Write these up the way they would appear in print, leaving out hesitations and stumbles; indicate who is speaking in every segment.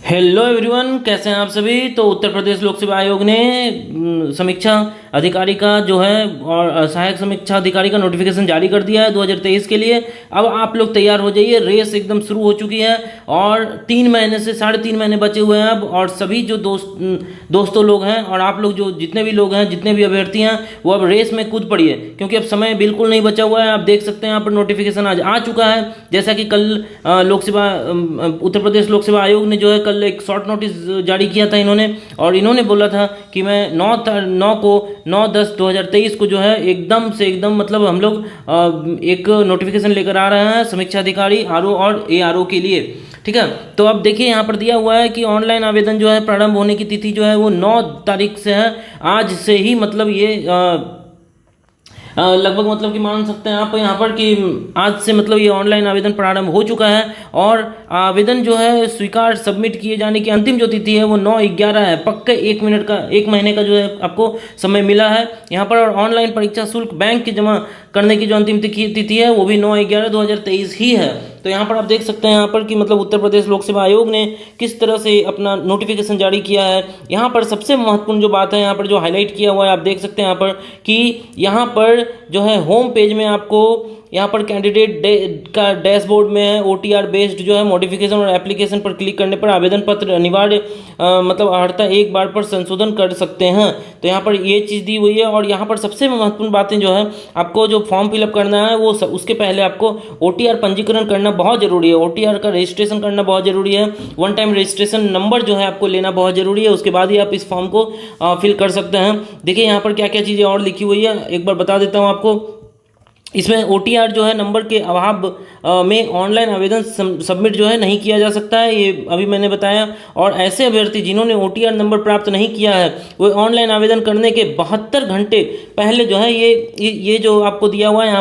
Speaker 1: Hello everyone, कैसे हैं आप सभी। तो उत्तर प्रदेश लोक सेवा आयोग ने समीक्षा अधिकारी का जो है और सहायक समीक्षा अधिकारी का नोटिफिकेशन जारी कर दिया है 2023 के लिए। अब आप लोग तैयार हो जाइए, रेस एकदम शुरू हो चुकी है और 3 महीने से 3.5 महीने बचे हुए हैं अब। और सभी जो दोस्तों लोग हैं और आप लोग जो जितने भी लोग हैं, जितने भी अभ्यर्थी हैं, वो अब रेस में कूद पड़िए, क्योंकि अब समय बिल्कुल नहीं बचा हुआ है। आप देख सकते हैं यहाँ पर नोटिफिकेशन आज आ चुका है। जैसा कि कल लोक सेवा उत्तर प्रदेश लोक सेवा आयोग ने जो है कल एक शॉर्ट नोटिस जारी किया था इन्होंने, और इन्होंने बोला था कि मैं 9/10/2023 को जो है एकदम मतलब हम लोग एक नोटिफिकेशन लेकर आ रहे हैं समीक्षा अधिकारी आरओ और एआरओ के लिए। ठीक है, तो अब देखिए यहाँ पर दिया हुआ है कि ऑनलाइन आवेदन जो है प्रारंभ होने की तिथि जो है वो 9 तारीख से है। आज से ही मतलब ये लगभग मतलब कि मान सकते हैं आप यहाँ पर कि आज से मतलब ये ऑनलाइन आवेदन प्रारंभ हो चुका है। और आवेदन जो है स्वीकार सबमिट किए जाने की अंतिम जो तिथि है वो 9/11 है। पक्का 1 महीने का जो है आपको समय मिला है यहाँ पर। और ऑनलाइन परीक्षा शुल्क बैंक के जमा करने की जो अंतिम तिथि है वो भी 9/11/2023 ही है। तो यहाँ पर आप देख सकते हैं यहाँ पर कि मतलब उत्तर प्रदेश लोक सेवा आयोग ने किस तरह से अपना नोटिफिकेशन जारी किया है। यहाँ पर सबसे महत्वपूर्ण जो बात है यहाँ पर जो हाईलाइट किया हुआ है, आप देख सकते हैं यहाँ पर कि यहाँ पर जो है होम पेज में आपको यहाँ पर कैंडिडेट का डैशबोर्ड में है ओटीआर बेस्ड जो है मॉडिफिकेशन और एप्लीकेशन पर क्लिक करने पर आवेदन पत्र अनिवार्य मतलब अर्हता एक बार पर संशोधन कर सकते हैं। तो यहाँ पर ये चीज़ दी हुई है। और यहाँ पर सबसे महत्वपूर्ण बातें जो है, आपको जो फॉर्म फिलअप करना है वो उसके पहले आपको ओटीआर पंजीकरण करना बहुत जरूरी है। ओटीआर का रजिस्ट्रेशन करना बहुत जरूरी है। वन टाइम रजिस्ट्रेशन नंबर जो है आपको लेना बहुत जरूरी है। उसके बाद ही आप इस फॉर्म को फिल कर सकते हैं। देखिए यहाँ पर क्या क्या चीज़ें और लिखी हुई है, एक बार बता देता हूँ आपको। इसमें ओटीआर जो है नंबर के अभाव में ऑनलाइन आवेदन सबमिट जो है नहीं किया जा सकता है, ये अभी मैंने बताया। और ऐसे अभ्यर्थी जिन्होंने ओटीआर नंबर प्राप्त नहीं किया है वो ऑनलाइन आवेदन करने के 72 घंटे पहले जो है ये जो आपको दिया हुआ है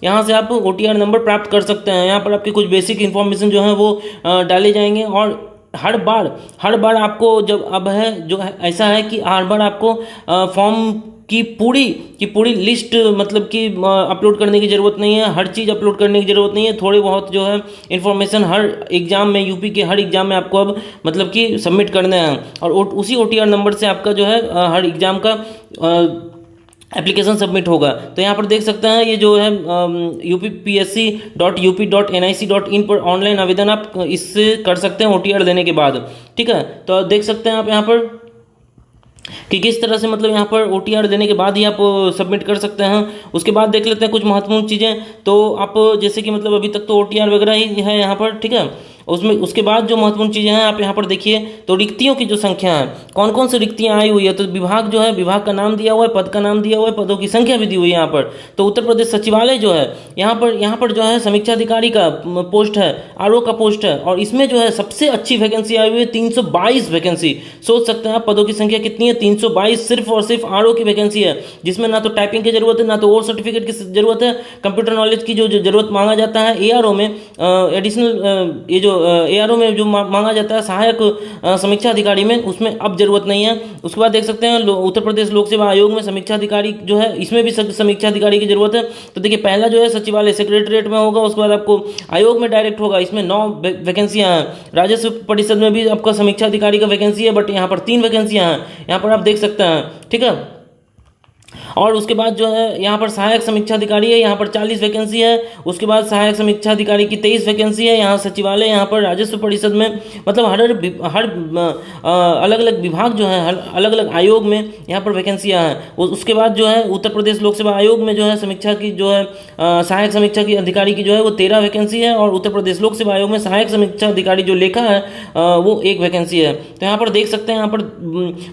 Speaker 1: यहाँ से आप ओटीआर नंबर प्राप्त कर सकते हैं। यहाँ पर आपकी कुछ बेसिक इन्फॉर्मेशन जो है वो डाले जाएंगे। और हर बार आपको जब अब है जो है ऐसा है कि हर बार आपको फॉर्म की पूरी लिस्ट मतलब कि अपलोड करने की ज़रूरत नहीं है। हर चीज़ अपलोड करने की ज़रूरत नहीं है। थोड़े बहुत जो है इन्फॉर्मेशन हर एग्ज़ाम में, यूपी के हर एग्ज़ाम में आपको अब मतलब कि सबमिट करने हैं। और उसी ओटीआर नंबर से आपका जो है हर एग्ज़ाम का एप्लीकेशन सबमिट होगा। तो यहाँ पर देख सकते हैं ये जो है uppsc.up.nic.in पर ऑनलाइन आवेदन आप इससे कर सकते हैं ओटीआर देने के बाद। ठीक है, तो देख सकते हैं आप यहाँ पर कि किस तरह से मतलब यहाँ पर ओटीआर देने के बाद ही आप सबमिट कर सकते हैं। उसके बाद देख लेते हैं कुछ महत्वपूर्ण चीज़ें। तो आप जैसे कि मतलब अभी तक तो ओटीआर वगैरह ही है यहाँ पर, ठीक है। उसमें उसके बाद जो महत्वपूर्ण चीज़ें हैं आप यहाँ पर देखिए, तो रिक्तियों की जो संख्या है, कौन कौन सी रिक्तियाँ आई हुई है। तो विभाग जो है, विभाग का नाम दिया हुआ है, पद का नाम दिया हुआ है, पदों की संख्या भी दी हुई है यहाँ पर। तो उत्तर प्रदेश सचिवालय जो है यहाँ पर जो है समीक्षा अधिकारी का पोस्ट है, आरओ का पोस्ट है। और इसमें जो है सबसे अच्छी वैकेंसी आई हुई है 322 वैकेंसी। सोच सकते हैं आप पदों की संख्या कितनी है, 322 सिर्फ और सिर्फ आरओ की वैकेंसी है, जिसमें ना तो टाइपिंग की जरूरत है, ना तो और सर्टिफिकेट की जरूरत है। कंप्यूटर नॉलेज की जो जरूरत मांगा जाता है एआरओ में, एडिशनल ये जो एआरओ में जो मांगा जाता है सहायक समीक्षा अधिकारी में, उसमें अब जरूरत नहीं है। उसके बाद देख सकते हैं उत्तर प्रदेश लोक सेवा आयोग में समीक्षा अधिकारी जो है, इसमें भी समीक्षा अधिकारी की जरूरत है। तो देखिए पहला जो है सचिवालय सेक्रेटरीट में होगा, उसके बाद आपको आयोग में डायरेक्ट होगा। इसमें 9 वैकेंसियां हैं। राजस्व परिषद में भी आपका समीक्षा अधिकारी का वैकेंसी है, बट यहाँ पर 3 वैकेंसियां हैं, यहाँ पर आप देख सकते हैं। ठीक है, और उसके बाद जो है यहाँ पर सहायक समीक्षा अधिकारी है, यहाँ पर 40 वैकेंसी है। उसके बाद सहायक समीक्षा अधिकारी की 23 वैकेंसी है। यहाँ सचिवालय, यहाँ पर राजस्व परिषद में, मतलब हर अलग अलग विभाग जो है, अलग अलग आयोग में यहाँ पर वैकेंसियाँ हैं। उसके बाद जो है उत्तर प्रदेश लोक सेवा आयोग में जो है समीक्षा की जो है सहायक समीक्षा की अधिकारी की जो है वो 13 वैकेंसी है। और उत्तर प्रदेश लोक सेवा आयोग में सहायक समीक्षा अधिकारी जो लेखा है वो 1 वैकेंसी है। तो यहाँ पर देख सकते हैं यहाँ पर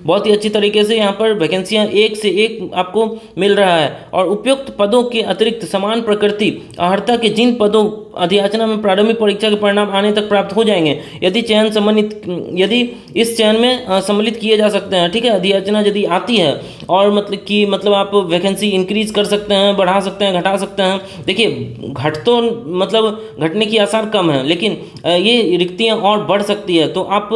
Speaker 1: बहुत ही अच्छी तरीके से यहाँ पर वैकेंसियाँ एक से एक आपको मिल रहा है। और उपयुक्त पदों के अतिरिक्त समान प्रकृति अर्हता के जिन पदों अधियाचना में प्रारंभिक परीक्षा के परिणाम आने तक प्राप्त हो जाएंगे, यदि इस चयन में सम्मिलित किए जा सकते हैं। ठीक है, अधियाचना यदि आती है और मतलब आप वैकेंसी इंक्रीज कर सकते हैं, बढ़ा सकते हैं, घटा सकते हैं। देखिए घटने की आसार कम है, लेकिन ये रिक्तियां और बढ़ सकती है। तो आप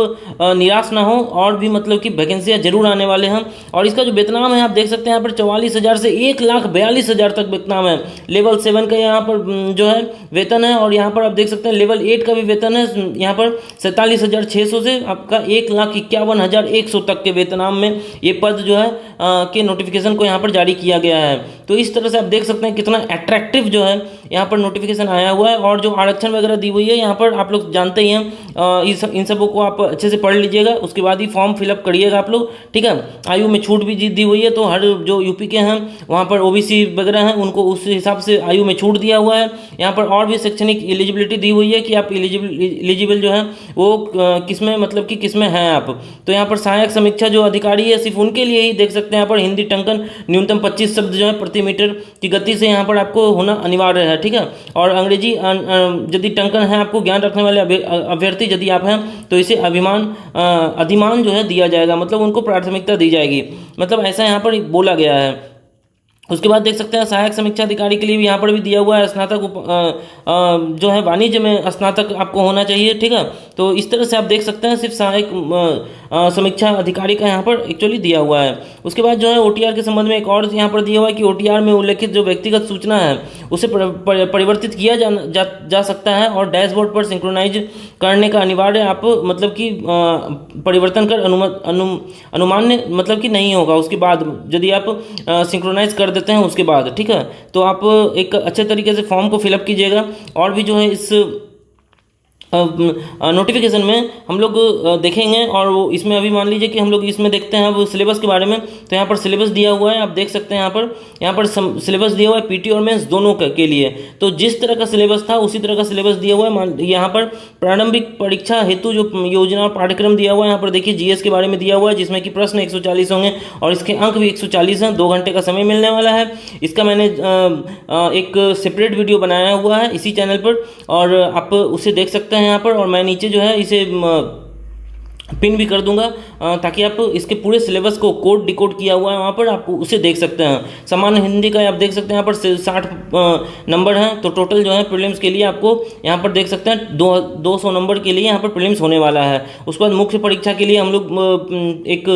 Speaker 1: निराश ना हो, और भी मतलब कि वैकेंसियां जरूर आने वाले हैं। और इसका जो वेतनाम है आप देख सकते हैं यहाँ पर 44,000 से 1,42,000 तक वेतनाम है। लेवल 7 का यहाँ पर जो है वेतन वेतन है। और यहाँ पर आप देख सकते हैं लेवल 8 का भी वेतन है, यहाँ पर 47,600 से आपका 1,51,100 तक के वेतनाम में ये पद जो है के नोटिफिकेशन को यहाँ पर जारी किया गया है। तो इस तरह से आप देख सकते हैं कितना अट्रैक्टिव जो है यहाँ पर नोटिफिकेशन आया हुआ है। और जो आरक्षण वगैरह दी हुई है यहाँ पर आप लोग जानते ही हैं, इन सबों को आप अच्छे से पढ़ लीजिएगा, उसके बाद ही फॉर्म फिलअप करिएगा आप लोग, ठीक है। आयु में छूट भी दी हुई है, तो हर जो यूपी के हैं वहाँ पर ओबीसी वगैरह हैं उनको उस हिसाब से आयु में छूट दिया हुआ है। यहाँ पर और भी शैक्षणिक एलिजिबिलिटी दी हुई है कि आप एलिजिबल जो है वो किसमें मतलब कि किसमें हैं आप। तो यहाँ पर सहायक समीक्षा जो अधिकारी है सिर्फ उनके लिए ही देख सकते हैं यहाँ पर हिंदी टंकन न्यूनतम 25 शब्द जो है प्रति मीटर की गति से यहाँ पर आपको होना अनिवार्य है, ठीक है। और अंग्रेजी यदि टंकन है आपको ज्ञान रखने वाले अभ्यर्थी यदि आप हैं तो इसे अधिमान जो है दिया जाएगा, मतलब उनको प्राथमिकता दी जाएगी, मतलब ऐसा यहाँ पर बोला गया है। उसके बाद देख सकते हैं सहायक समीक्षा अधिकारी के लिए भी यहाँ पर भी दिया हुआ है स्नातक जो है वाणिज्य में स्नातक आपको होना चाहिए, ठीक है। तो इस तरह से आप देख सकते हैं सिर्फ सहायक समीक्षा अधिकारी का यहाँ पर एक्चुअली दिया हुआ है। उसके बाद जो है ओटीआर के संबंध में एक और यहाँ पर दिया हुआ है कि ओटीआर में उल्लेखित जो व्यक्तिगत सूचना है उसे परिवर्तित किया जा सकता है और डैशबोर्ड पर सिंक्रोनाइज करने का अनिवार्य आप मतलब कि परिवर्तन कर अनुमान्य मतलब कि नहीं होगा उसके बाद यदि आप सिंक्रोनाइज कर देते हैं उसके बाद, ठीक है। तो आप एक अच्छे तरीके से फॉर्म को फिलअप कीजिएगा। और भी जो है इस नोटिफिकेशन में हम लोग देखेंगे, और वो इसमें अभी मान लीजिए कि हम लोग इसमें देखते हैं वो सिलेबस के बारे में। तो यहाँ पर सिलेबस दिया हुआ है, आप देख सकते हैं यहाँ पर सिलेबस दिया हुआ है पीटी और मेंस दोनों के लिए। तो जिस तरह का सिलेबस था उसी तरह का सिलेबस दिया हुआ है। यहाँ पर प्रारंभिक परीक्षा हेतु जो योजना और पाठ्यक्रम दिया हुआ है, यहाँ पर देखिए जीएस के बारे में दिया हुआ है जिसमें कि प्रश्न 140 होंगे और इसके अंक भी 140 हैं। 2 घंटे का समय मिलने वाला है। इसका मैंने एक सेपरेट वीडियो बनाया हुआ है इसी चैनल पर और आप उसे देख सकते हैं यहाँ पर। और मैं नीचे जो है इसे पिन भी कर दूंगा ताकि आप इसके पूरे सिलेबस को कोड डिकोड किया हुआ है वहाँ पर आप उसे देख सकते हैं। सामान्य हिंदी का आप देख सकते हैं यहाँ पर 60 नंबर हैं। तो टोटल जो है प्रीलिम्स के लिए आपको यहाँ पर देख सकते हैं 200 नंबर के लिए यहाँ पर प्रीलिम्स होने वाला है। उसके बाद मुख्य परीक्षा के लिए हम लोग एक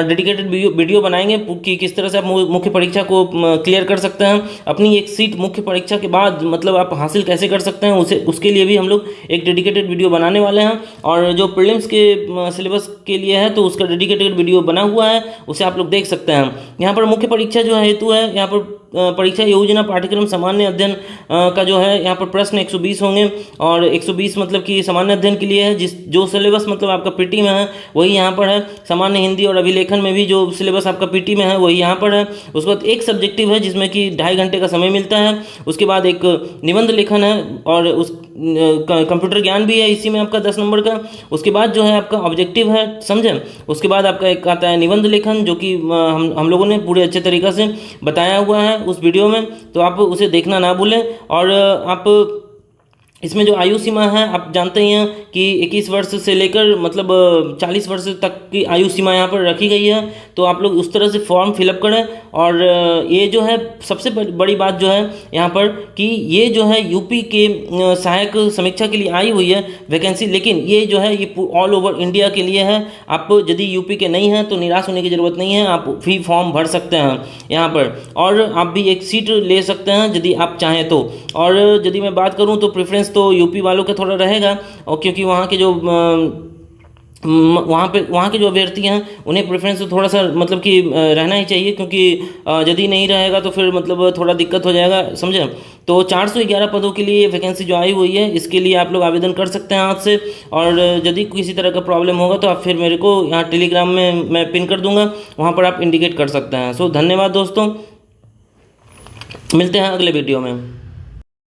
Speaker 1: डेडिकेटेड वीडियो बनाएंगे कि किस तरह से आप मुख्य परीक्षा को क्लियर कर सकते हैं। अपनी एक सीट मुख्य परीक्षा के बाद मतलब आप हासिल कैसे कर सकते हैं उसके लिए भी हम लोग एक डेडिकेटेड वीडियो बनाने वाले हैं। और जो प्रीलिम्स के सिलेबस के लिए है तो उसका डेडिकेटेड वीडियो बना हुआ है, उसे आप लोग देख सकते हैं। यहाँ पर मुख्य परीक्षा जो हेतु है यहाँ पर परीक्षा योजना पाठ्यक्रम सामान्य अध्ययन का जो है यहाँ पर प्रश्न 120 होंगे और 120 मतलब कि सामान्य अध्ययन के लिए है। जो सिलेबस मतलब आपका पीटी में है वही यहाँ पर है। सामान्य हिंदी और अभिलेखन में भी जो सिलेबस आपका पीटी में है वही यहाँ पर है। उसके बाद एक सब्जेक्टिव है जिसमें कि 2.5 घंटे का समय मिलता है। उसके बाद एक निबंध लेखन है और उस कंप्यूटर ज्ञान भी है इसी में आपका 10 नंबर का। उसके बाद जो है आपका ऑब्जेक्टिव है, समझे। उसके बाद आपका एक आता है निबंध लेखन जो कि हम लोगों ने पूरे अच्छे तरीक़े से बताया हुआ है उस वीडियो में, तो आप उसे देखना ना भूलें। और आप इसमें जो आयु सीमा है आप जानते ही हैं कि 21 वर्ष से लेकर मतलब 40 वर्ष तक की आयु सीमा यहाँ पर रखी गई है। तो आप लोग उस तरह से फॉर्म फिलअप करें। और ये जो है सबसे बड़ी बात जो है यहाँ पर कि ये जो है यूपी के सहायक समीक्षा के लिए आई हुई है वैकेंसी, लेकिन ये जो है ये ऑल ओवर इंडिया के लिए है। आप यदि यूपी के नहीं हैं तो निराश होने की ज़रूरत नहीं है, आप भी फॉर्म भर सकते हैं यहाँ पर और आप भी एक सीट ले सकते हैं यदि आप चाहें तो। और यदि मैं बात करूँ तो प्रेफरेंस तो यूपी वालों का थोड़ा रहेगा, और क्योंकि वहाँ के जो वहाँ के जो अभ्यर्थी हैं उन्हें प्रेफरेंस तो थोड़ा सा मतलब कि रहना ही चाहिए, क्योंकि यदि नहीं रहेगा तो फिर मतलब थोड़ा दिक्कत हो जाएगा, समझे। तो 411 पदों के लिए वैकेंसी जो आई हुई है इसके लिए आप लोग आवेदन कर सकते हैं आज से। और यदि किसी तरह का प्रॉब्लम होगा तो आप फिर मेरे को यहाँ टेलीग्राम में मैं पिन कर दूंगा, वहाँ पर आप इंडिकेट कर सकते हैं। सो धन्यवाद दोस्तों, मिलते हैं अगले वीडियो में।